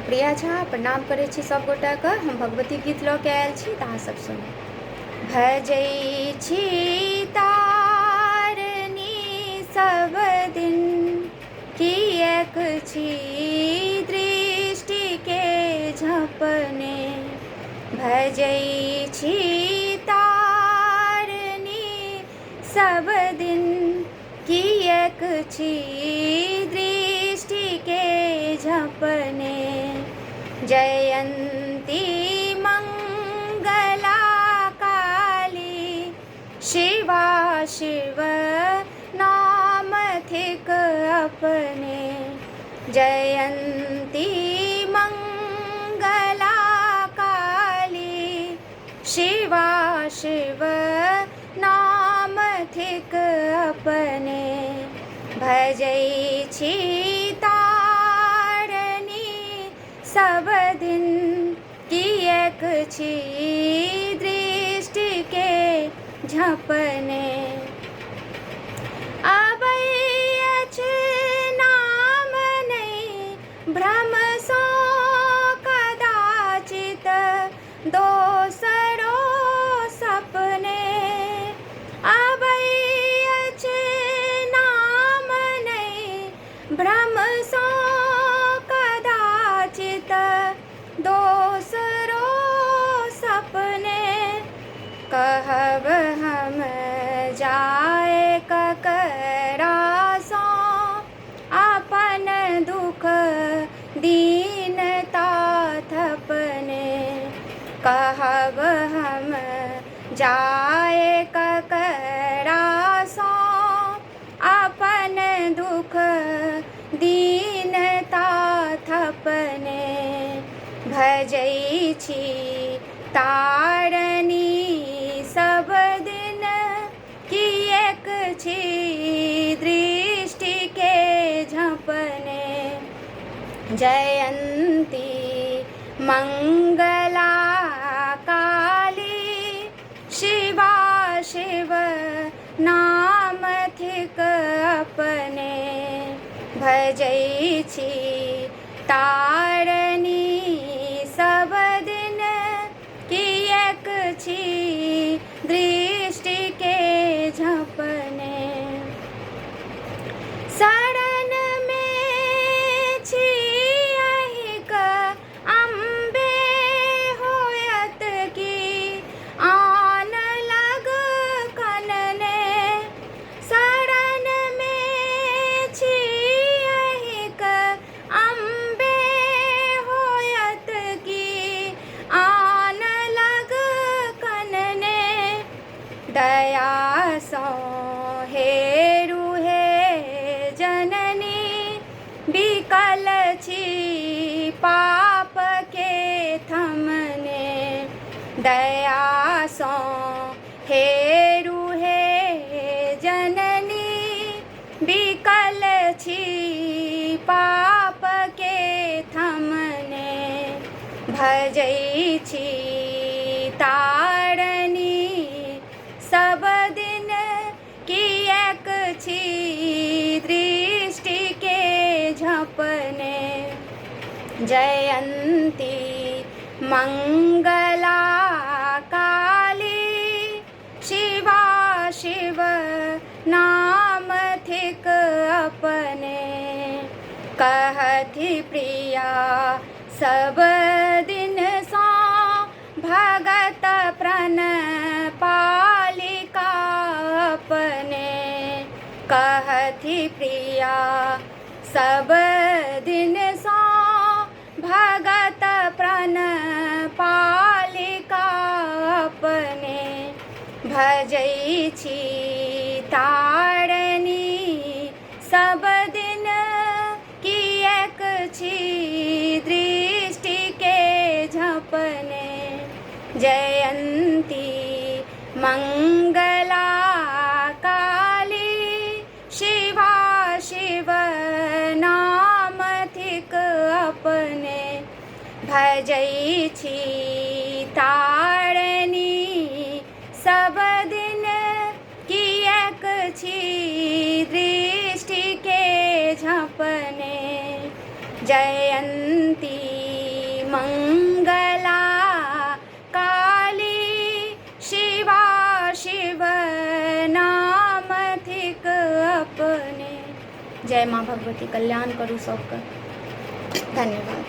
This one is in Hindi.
प्रिया झा प्रणाम करै छी सब गोटा के। हम भगवती गीत लऽ के आयल छी तऽ अहाँ सब सुनू। भजै छी तारनी सब दिन, किएक छी दृष्टि के झपने। भजै छी तारनी सब दिन, किएक छी दृष्टि के झपने। जयंती मंगला काली, शिवा शिव नाम थिक अपने। जयंती मंगला काली, शिवा शिव नाम थिक अपने। भजै छी तारनी सब दिन, किएक छी दृष्टि के झपने। अबै अछि नाम नहि भ्रम सँ कदाचित, दोसरो सपने। अबै अछि नाम नहि भ्रम सँ कदाचित, दोसरो सपने। कहब हम जाए ककरा सँ, अपन दुख दीनता थपने। कहब हम जाए ककरा सँ, अपन दुख दीनता थपने। भजै छी तारनी सब दिन, किएक छी दृष्टि के झपने। जयंती मंगला काली, शिवा शिव नाम थिक अपने। भजै छी तारनी सब दिन, किएक छी दृष्टि के झपने। शरण में छी अहिंक अम्बे, होयत की आन लग कनने। शरण में छी अहिंक अम्बे, होयत की आन लग कनने। दया सँ हेरु हे जननी, बिकल छी पाप के थमने। दया सँ हेरु हे जननी, बिकल छी पाप के थमने। भजै छी तारनी सब दिन, किएक छी दृष्टि के झपने। जयंती मंगला काली, शिवा शिव नाम थिक अपने। कहथि प्रिया सब दिन सँ, भगत प्रण पालिका अपने। कहथि प्रिया सब दिन सँ, भगत प्रण पालिका अपने। भजै छी तारनी सब दिन, किएक छी दृष्टि के झपने। जयंती मंगला काली, शिवा शिव नाम थिक अपने। भजै छी तारनी सब दिन, किएक छी दृष्टि के झपने। जयंती मंगला काली शिवा शिव नाम थिक अपने। जय माँ भगवती, कल्याण करू सबका। धन्यवाद।